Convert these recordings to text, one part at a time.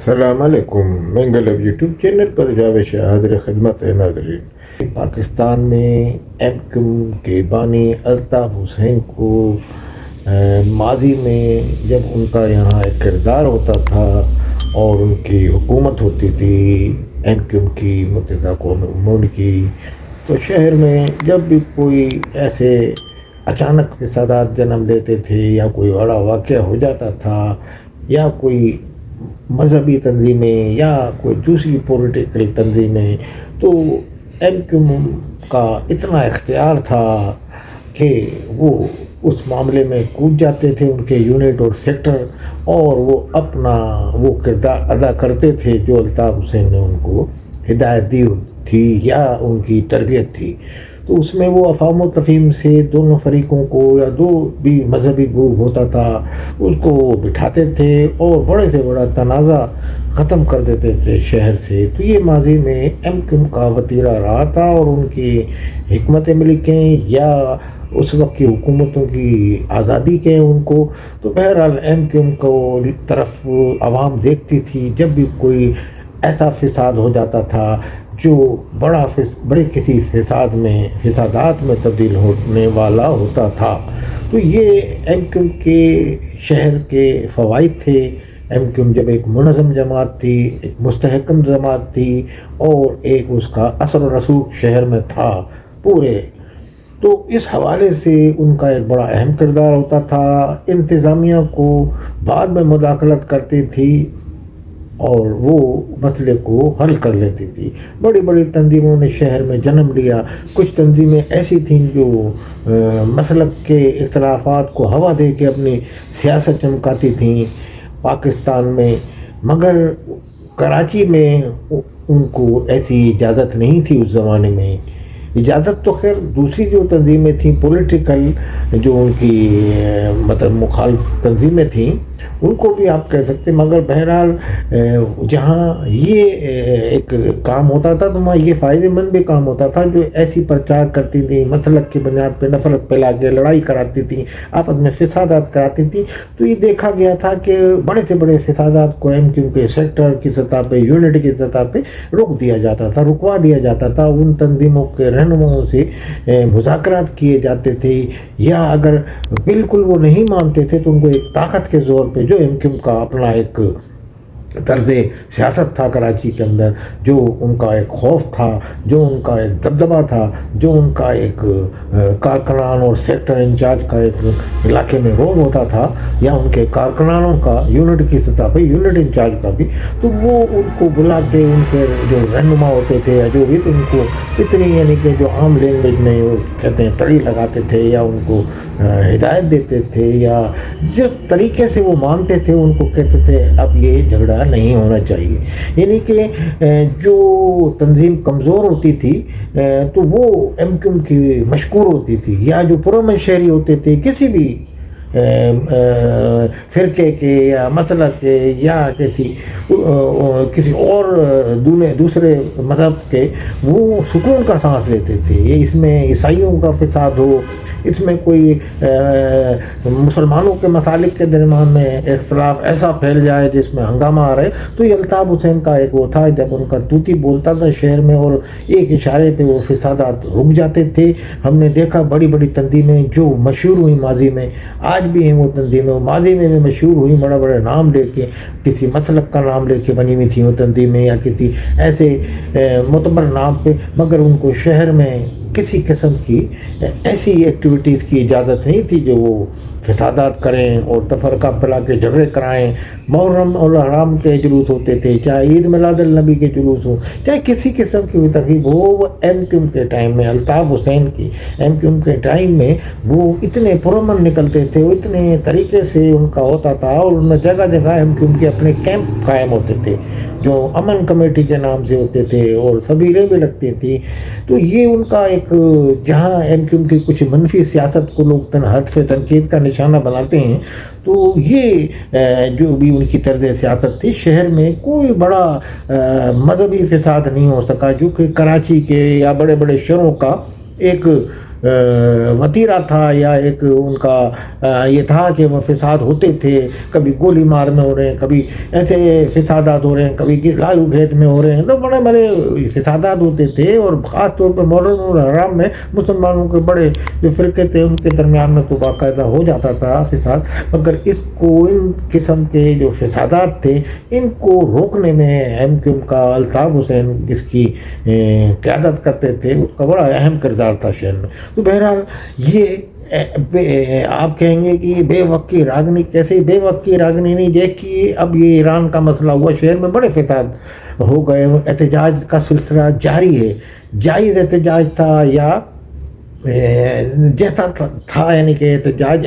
السلام علیکم. میں گلب یوٹیوب چینل پر جاوید شاہ حاضر خدمت ہے. ناظرین، پاکستان میں ایم کیو کے بانی الطاف حسین کو ماضی میں جب ان کا یہاں ایک کردار ہوتا تھا اور ان کی حکومت ہوتی تھی ایم کیو کی، متحدہ قومی امور کی، تو شہر میں جب بھی کوئی ایسے اچانک فسادات جنم لیتے تھے یا کوئی بڑا واقعہ ہو جاتا تھا یا کوئی مذہبی تنظیمیں یا کوئی دوسری پولیٹیکل تنظیمیں، تو ایم کیو کا اتنا اختیار تھا کہ وہ اس معاملے میں کود جاتے تھے، ان کے یونٹ اور سیکٹر، اور وہ اپنا وہ کردار ادا کرتے تھے جو الطاف حسین نے ان کو ہدایت دی تھی یا ان کی تربیت تھی. تو اس میں وہ افہام و تفہیم سے دونوں فریقوں کو یا دو بھی مذہبی گروپ ہوتا تھا اس کو بٹھاتے تھے اور بڑے سے بڑا تنازع ختم کر دیتے تھے شہر سے. تو یہ ماضی میں ایم کیو کا وتیرہ رہا تھا اور ان کی حکمت عملی کہیں یا اس وقت کی حکومتوں کی آزادی کہیں ان کو. تو بہرحال ایم کیو کو طرف عوام دیکھتی تھی جب بھی کوئی ایسا فساد ہو جاتا تھا جو بڑے کسی فسادات میں تبدیل ہونے والا ہوتا تھا. تو یہ ایم کیو کے شہر کے فوائد تھے. ایم کیو جب ایک منظم جماعت تھی، ایک مستحکم جماعت تھی اور ایک اس کا اثر و رسوخ شہر میں تھا پورے، تو اس حوالے سے ان کا ایک بڑا اہم کردار ہوتا تھا. انتظامیہ کو بعد میں مداخلت کرتی تھی اور وہ مسئلے کو حل کر لیتی تھی. بڑی بڑی تنظیموں نے شہر میں جنم لیا. کچھ تنظیمیں ایسی تھیں جو مسلک کے اختلافات کو ہوا دے کے اپنی سیاست چمکاتی تھیں پاکستان میں، مگر کراچی میں ان کو ایسی اجازت نہیں تھی. اس زمانے میں اجازت تو خیر دوسری جو تنظیمیں تھیں پولیٹیکل، جو ان کی مطلب مخالف تنظیمیں تھیں، ان کو بھی آپ کہہ سکتے، مگر بہرحال جہاں یہ ایک کام ہوتا تھا تو وہاں یہ فائدہ مند بھی کام ہوتا تھا جو ایسی پرچار کرتی تھیں، مسلک کی بنیاد پہ نفرت پھیلا کے لڑائی کراتی تھیں، آپس میں فسادات کراتی تھیں. تو یہ دیکھا گیا تھا کہ بڑے سے بڑے فسادات کو ایم کیو کے سیکٹر کی سطح پہ، یونٹ کی سطح پہ روک دیا جاتا تھا، رکوا دیا جاتا تھا. ان تنظیموں کے رہنماؤں سے مذاکرات کیے جاتے تھے، یا اگر بالکل وہ نہیں مانتے تھے تو ان کو ایک طاقت کے زور پہ، جو ایم کیو کا اپنا ایک طرز سیاست تھا کراچی کے اندر، جو ان کا ایک خوف تھا، جو ان کا ایک دبدبہ تھا، جو ان کا ایک کارکنان اور سیکٹر انچارج کا ایک علاقے میں رول ہوتا تھا، یا ان کے کارکنانوں کا یونٹ کی سطح پہ یونٹ انچارج کا بھی، تو وہ ان کو بلا کے ان کے جو رہنما ہوتے تھے جو بھی، تو ان کو اتنی یعنی کہ جو عام لینگویج میں وہ کہتے ہیں تڑی لگاتے تھے یا ان کو ہدایت دیتے تھے، یا جس طریقے سے وہ مانتے تھے ان کو کہتے تھے اب یہ جھگڑا نہیں ہونا چاہیے. یعنی کہ جو تنظیم کمزور ہوتی تھی تو وہ ایم کیو کی مشکور ہوتی تھی، یا جو پرامن شہری ہوتے تھے کسی بھی فرقے کے یا مسلک کے یا کسی اور دوسرے مذہب کے، وہ سکون کا سانس لیتے تھے. اس میں عیسائیوں کا فساد ہو، اس میں کوئی مسلمانوں کے مسالک کے درمیان میں اختلاف ایسا پھیل جائے جس میں ہنگامہ آ رہے، تو یہ الطاف حسین کا ایک وہ تھا جب ان کا طوطی بولتا تھا شہر میں اور ایک اشارے پہ وہ فسادات رک جاتے تھے. ہم نے دیکھا بڑی بڑی تنظیمیں جو مشہور ہوئی ماضی میں، آج بھی ہیں وہ تنظیمیں، ماضی میں بھی مشہور ہوئی، بڑے بڑے نام لے کے، کسی مسلک کا نام لے کے بنی ہوئی تھیں وہ تنظیمیں یا کسی ایسے معتبر نام پہ، مگر ان کو شہر میں کسی قسم کی ایسی ایکٹیویٹیز کی اجازت نہیں تھی جو وہ فسادات کریں اور تفرقہ پھیلا کے جھگڑے کرائیں. محرم اور حرام کے جلوس ہوتے تھے، چاہے عید میلاد النبی کے جلوس ہوں، چاہے کسی قسم کی بھی تقریب ہو، وہ ایم کیو کے ٹائم میں، الطاف حسین کی ایم کیو کے ٹائم میں وہ اتنے پرامن نکلتے تھے، وہ اتنے طریقے سے ان کا ہوتا تھا، اور ان میں جگہ جگہ ایم کیو کے اپنے کیمپ قائم ہوتے تھے جو امن کمیٹی کے نام سے ہوتے تھے اور سبیلیں بھی لگتی تھیں. تو یہ ان کا ایک، جہاں ایم کیو کی کچھ منفی سیاست کو لوگ حذف تنقید کا نشانہ بناتے ہیں، تو یہ جو بھی ان کی طرز سیاست تھی، شہر میں کوئی بڑا مذہبی فساد نہیں ہو سکا جو کہ کراچی کے یا بڑے بڑے شہروں کا ایک وتیرہ تھا یا ایک ان کا یہ تھا کہ وہ فساد ہوتے تھے، کبھی گولی مار میں ہو رہے ہیں، کبھی ایسے فسادات ہو رہے ہیں، کبھی لالو کھیت میں ہو رہے ہیں، تو بڑے بڑے فسادات ہوتے تھے، اور خاص طور پہ محرم الحرام میں مسلمانوں کے بڑے جو فرقے تھے ان کے درمیان میں تو باقاعدہ ہو جاتا تھا فساد، مگر اس کو ان قسم کے جو فسادات تھے ان کو روکنے میں ایم کیو ایم کا الطاف حسین جس کی قیادت کرتے تھے اس کا بڑا اہم کردار تھا شہر میں۔ تو بہرحال یہ آپ کہیں گے کہ بے وقت کی راگنی، کیسے بے وقت کی راگنی نہیں دیکھی، اب یہ ایران کا مسئلہ ہوا، شہر میں بڑے فساد ہو گئے، احتجاج کا سلسلہ جاری ہے، جائز احتجاج تھا یا جیسا تھا، یعنی کہ احتجاج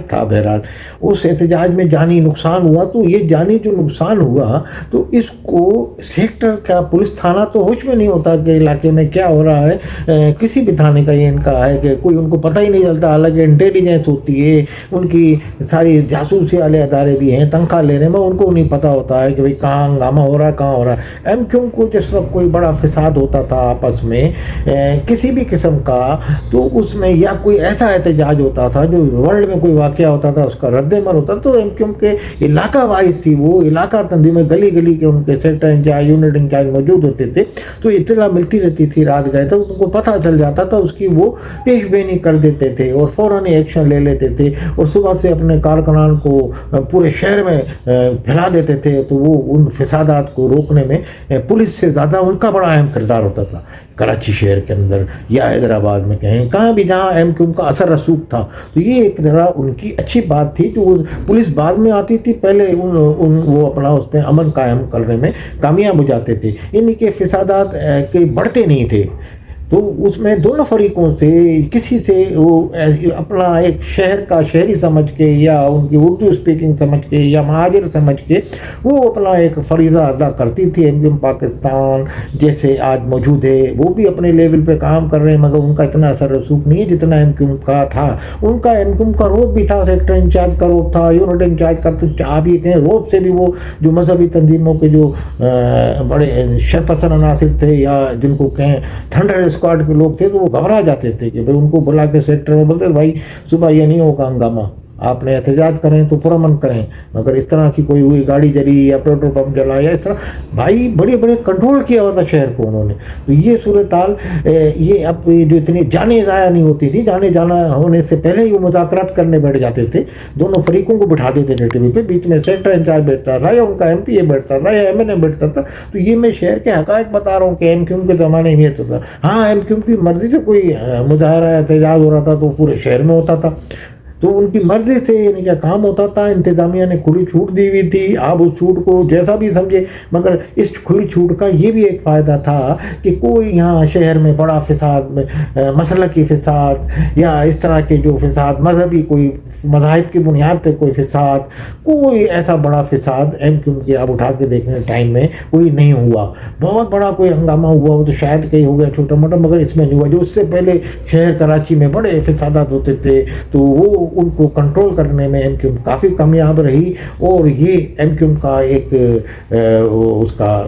تھا، بہرحال اس احتجاج میں جانی نقصان ہوا، تو یہ جانی جو نقصان ہوا تو اس کو سیکٹر کا پولیس تھانہ تو ہوش میں نہیں ہوتا کہ علاقے میں کیا ہو رہا ہے، کسی بھی تھانے کا یہ ان کا ہے کہ کوئی ان کو پتہ ہی نہیں چلتا، حالانکہ انٹیلیجنس ہوتی ہے، ان کی ساری جاسوسی والے ادارے بھی ہیں، تنخواہ لینے میں ان کو نہیں پتہ ہوتا ہے کہ بھئی کہاں ہنگامہ ہو رہا ہے، کہاں ہو رہا ہے۔ ایم کیو کو جس وقت کوئی بڑا فساد ہوتا تھا آپس میں کسی بھی قسم کا، تو اس میں یا کوئی ایسا احتجاج ہوتا تھا جو ورلڈ میں کوئی واقعہ ہوتا تھا اس کا رد عمل ہوتا، تو ایم کیو ایم کے علاقہ وائز تھی، وہ علاقہ تنظیمیں گلی گلی کے ان کے سیکٹر انچارج، یونٹ انچارج موجود ہوتے تھے، تو اطلاع ملتی رہتی تھی، رات گئے تو ان کو پتہ چل جاتا تھا، اس کی وہ پیش بینی کر دیتے تھے اور فوراً ایکشن لے لیتے تھے، اور صبح سے اپنے کارکنان کو پورے شہر میں پھیلا دیتے تھے، تو وہ ان فسادات کو روکنے میں پولیس سے زیادہ ان کا بڑا اہم کردار ہوتا تھا۔ کراچی شہر کے اندر یا حیدرآباد میں کہیں کہاں بھی جہاں ایم کیو ایم کا اثر رسوخ تھا، تو یہ ایک ذرا ان کی اچھی بات تھی کہ وہ پولیس بعد میں آتی تھی، پہلے وہ اپنا اس پہ امن قائم کرنے میں کامیاب ہو جاتے تھے، یعنی کہ فسادات کے بڑھتے نہیں تھے۔ تو اس میں دونوں فریقوں سے کسی سے وہ اپنا ایک شہر کا شہری سمجھ کے یا ان کی اردو اسپیکنگ سمجھ کے یا مہاجر سمجھ کے وہ اپنا ایک فریضہ ادا کرتی تھی۔ ایم کیو ایم پاکستان جیسے آج موجود ہے وہ بھی اپنے لیول پہ کام کر رہے ہیں، مگر ان کا اتنا اثر رسوخ نہیں ہے جتنا ایم کیو ایم کا تھا۔ ان کا ایم کیو ایم کا روب بھی تھا، سیکٹر انچارج کا روب تھا، یونٹ انچارج کا، تو آپ یہ کہیں روب سے بھی وہ جو مذہبی تنظیموں کے جو بڑے شرپسند عناصر تھے یا جن کو کہیں تھنڈر اسکواڈ کے لوگ تھے، تو وہ گھبرا جاتے تھے کہ بھئی ان کو بلا کے سیکٹر میں بولتے بھائی صبح یہ نہیں ہوگا ہنگامہ، آپ نے احتجاج کریں تو پرامن کریں، مگر اس طرح کی کوئی ہوئی گاڑی جلی یا پیٹرول پمپ جلا یا اس طرح، بھائی بڑے بڑے کنٹرول کیا ہوا تھا شہر کو انہوں نے۔ تو یہ صورتحال یہ اب جو اتنی جانیں ضائع نہیں ہوتی تھی، جانے جانا ہونے سے پہلے ہی وہ مذاکرات کرنے بیٹھ جاتے تھے، دونوں فریقوں کو بٹھا دیتے تھے ٹیبل پہ، بیچ میں سیکٹر انچارج بیٹھتا تھا یا ان کا ایم پی اے بیٹھتا تھا یا ایم این اے بیٹھتا تھا۔ تو یہ میں شہر کے حقائق بتا رہا ہوں کہ ایم کیو ایم کے زمانے میں تو تھا۔ ہاں ایم کیو ایم کی مرضی سے کوئی مظاہرہ احتجاج ہو رہا تھا تو پورے شہر میں ہوتا تھا، تو ان کی مرضی سے یعنی کیا کام ہوتا تھا، انتظامیہ نے کھلی چھوٹ دی ہوئی تھی، آپ اس چھوٹ کو جیسا بھی سمجھے، مگر اس کھلی چھوٹ کا یہ بھی ایک فائدہ تھا کہ کوئی یہاں شہر میں بڑا فساد، مسلکی فساد یا اس طرح کے جو فساد مذہبی، کوئی مذاہب کی بنیاد پہ کوئی فساد، کوئی ایسا بڑا فساد ایم کیو ایم کے آپ اٹھا کے دیکھنے ٹائم میں کوئی نہیں ہوا۔ بہت بڑا کوئی ہنگامہ ہوا ہو تو شاید کہیں ہو گیا چھوٹا موٹا، مگر اس میں نہیں ہوا۔ جو اس سے پہلے شہر کراچی میں بڑے فسادات ہوتے تھے تو وہ ان کو کنٹرول کرنے میں ایم کیو ایم کافی کامیاب رہی، اور یہ ایم کیو ایم کا ایک اس کا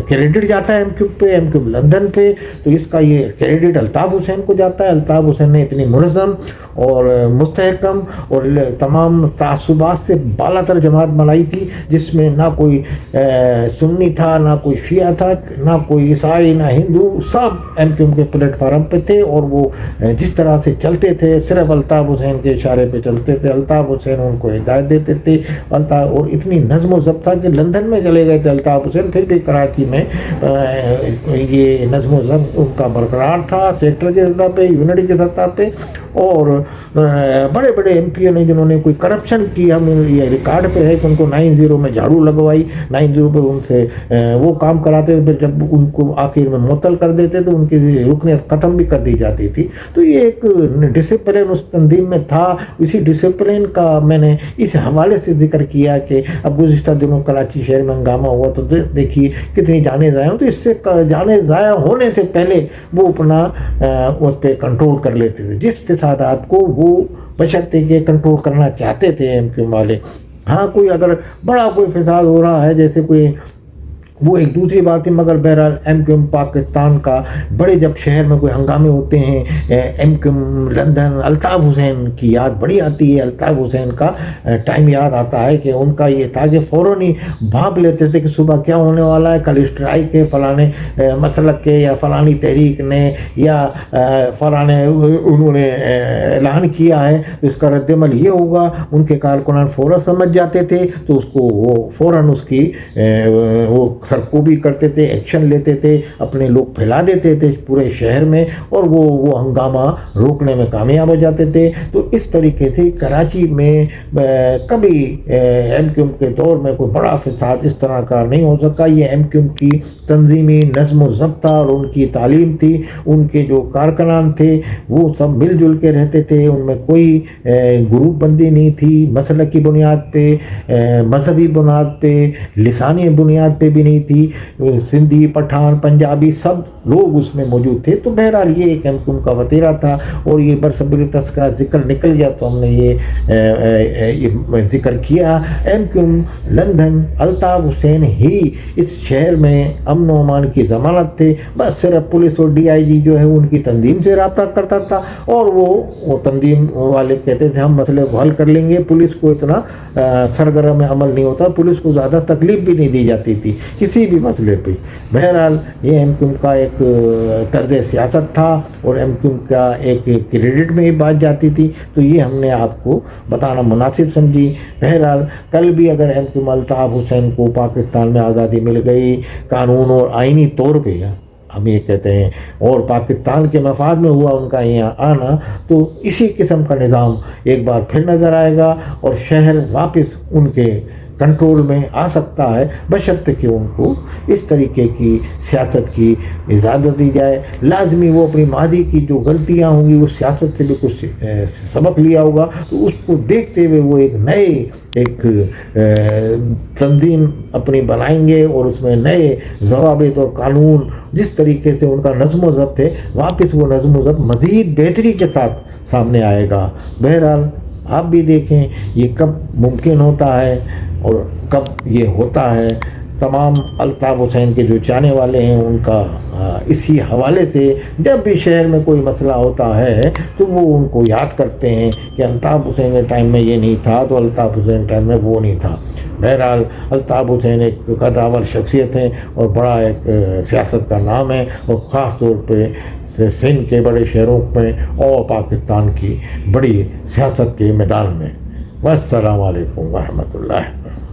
کریڈٹ جاتا ہے ایم کیو ایم پہ، ایم کیو ایم لندن پہ، تو اس کا یہ کریڈٹ الطاف حسین کو جاتا ہے۔ الطاف حسین نے اتنی منظم اور مستحکم اور تمام تعصبات سے بالا تر جماعت بنائی تھی، جس میں نہ کوئی سنی تھا، نہ کوئی شیعہ تھا، نہ کوئی عیسائی، نہ ہندو، سب ایم کیو ایم کے پلیٹ فارم پہ تھے، اور وہ جس طرح سے چلتے تھے صرف الطاف حسین کے اشارے پہ چلتے تھے، الطاف حسین ان کو ہدایت دیتے تھے، اور اتنی نظم و ضبط تھا کہ لندن میں چلے گئے تھے الطاف حسین، پھر بھی کراچی میں یہ نظم و ضبط ان کا برقرار تھا، سیکٹر کے سطح پہ، یونٹ کی سطح پہ، اور بڑے بڑے ایم پی نے جنہوں نے کوئی کرپشن کی، ہم یہ ریکارڈ پہ ہے کہ ان کو 90 میں جھاڑو لگوائی، 90 پہ ان سے وہ کام کراتے تھے، پھر جب ان کو آخر میں معطل کر دیتے تو ان کی رکنیت ختم بھی کر دی جاتی تھی۔ تو یہ ایک ڈسپلن اس تنظیم میں تھا، اسی ڈسپلن کا میں نے اس حوالے سے ذکر کیا کہ اب گزشتہ دنوں کراچی شہر میں ہنگامہ ہوا تو دیکھیے کتنی جانیں ضائع ہوں، تو اس سے جانیں ضائع ہونے سے پہلے وہ اپنا اس پہ کنٹرول کر لیتے تھے، جس فسادات کو وہ بشرطے کہ کنٹرول کرنا چاہتے تھے ایم کیو ایم والے۔ ہاں کوئی اگر بڑا کوئی فساد ہو رہا ہے، جیسے کوئی وہ ایک دوسری بات ہے، مگر بہرحال ایم کیو ایم پاکستان کا بڑے جب شہر میں کوئی ہنگامے ہوتے ہیں، M Q M London, Altaf Hussain کی یاد بڑی آتی ہے۔ الطاف حسین کا ٹائم یاد آتا ہے کہ ان کا یہ تھا کہ فوراً ہی بھانپ لیتے تھے کہ صبح کیا ہونے والا ہے، کل اسٹرائک ہے فلانے مسلک کے یا فلانی تحریک نے یا فلانے انہوں نے اعلان کیا ہے، تو اس کا رد عمل یہ ہوگا۔ ان کے کارکنان فوراً سمجھ جاتے تھے تو اس کو وہ فوراً اس کی وہ سرکوبی کرتے تھے، ایکشن لیتے تھے، اپنے لوگ پھیلا دیتے تھے پورے شہر میں، اور وہ ہنگامہ روکنے میں کامیاب ہو جاتے تھے۔ تو اس طریقے سے کراچی میں کبھی ایم کیو ایم کے دور میں کوئی بڑا فساد اس طرح کا نہیں ہو سکا۔ یہ ایم کیو ایم کی تنظیمی نظم و ضبط اور ان کی تعلیم تھی، ان کے جو کارکنان تھے وہ سب مل جل کے رہتے تھے، ان میں کوئی گروپ بندی نہیں تھی، مسلکی بنیاد پہ، مذہبی بنیاد پہ، لسانی بنیاد پہ بھی نہیں تھی، سندھی، پٹھان، پنجابی سب لوگ اس میں موجود تھے۔ تو بہرحال یہ ایک ایم کیو ایم کا وتیرہ تھا، اور یہ برصغیرت کا ذکر نکل گیا تو ہم نے یہ ذکر کیا۔ M Q M London Altaf Hussain ہی اس شہر میں امن و امان کی ضمانت تھے، بس صرف پولیس اور ڈی آئی جی جو ہے ان کی تنظیم سے رابطہ کرتا تھا، اور وہ تنظیم والے کہتے تھے ہم مسئلے کو حل کر لیں گے۔ پولیس کو اتنا سرگرم عمل نہیں ہوتا، پولیس کو زیادہ تکلیف بھی نہیں دی جاتی تھی کسی بھی مسئلے پہ۔ بہرحال یہ ایم کیو ایم کا ایک طرز سیاست تھا، اور ایم کیو ایم کا ایک کریڈٹ میں ہی بات جاتی تھی، تو یہ ہم نے آپ کو بتانا مناسب سمجھی۔ بہرحال کل بھی اگر M Q M Altaf Hussain کو پاکستان میں آزادی مل گئی قانون اور آئینی طور پہ، ہم یہ کہتے ہیں، اور پاکستان کے مفاد میں ہوا ان کا یہاں آنا، تو اسی قسم کا نظام ایک بار پھر نظر آئے گا، اور شہر واپس ان کے کنٹرول میں آ سکتا ہے، بشرط کہ ان کو اس طریقے کی سیاست کی اجازت دی جائے۔ لازمی وہ اپنی ماضی کی جو غلطیاں ہوں گی، اس سیاست سے بھی کچھ سبق لیا ہوگا، تو اس کو دیکھتے ہوئے وہ ایک تنظیم اپنی بنائیں گے، اور اس میں نئے ضوابط اور قانون، جس طریقے سے ان کا نظم و ضبط ہے، واپس وہ نظم و ضبط مزید بہتری کے ساتھ سامنے آئے گا۔ بہرحال آپ بھی دیکھیں یہ کب ممکن ہوتا ہے اور کب یہ ہوتا ہے۔ تمام الطاف حسین کے جو چاہنے والے ہیں ان کا اسی حوالے سے جب بھی شہر میں کوئی مسئلہ ہوتا ہے تو وہ ان کو یاد کرتے ہیں کہ الطاف حسین کے ٹائم میں یہ نہیں تھا، تو الطاف حسین ٹائم میں وہ نہیں تھا۔ بہرحال الطاف حسین ایک قداور شخصیت ہیں، اور بڑا ایک سیاست کا نام ہے، اور خاص طور پہ سندھ کے بڑے شہروں میں اور پاکستان کی بڑی سیاست کے میدان میں۔ والسلام علیکم ورحمۃ اللہ۔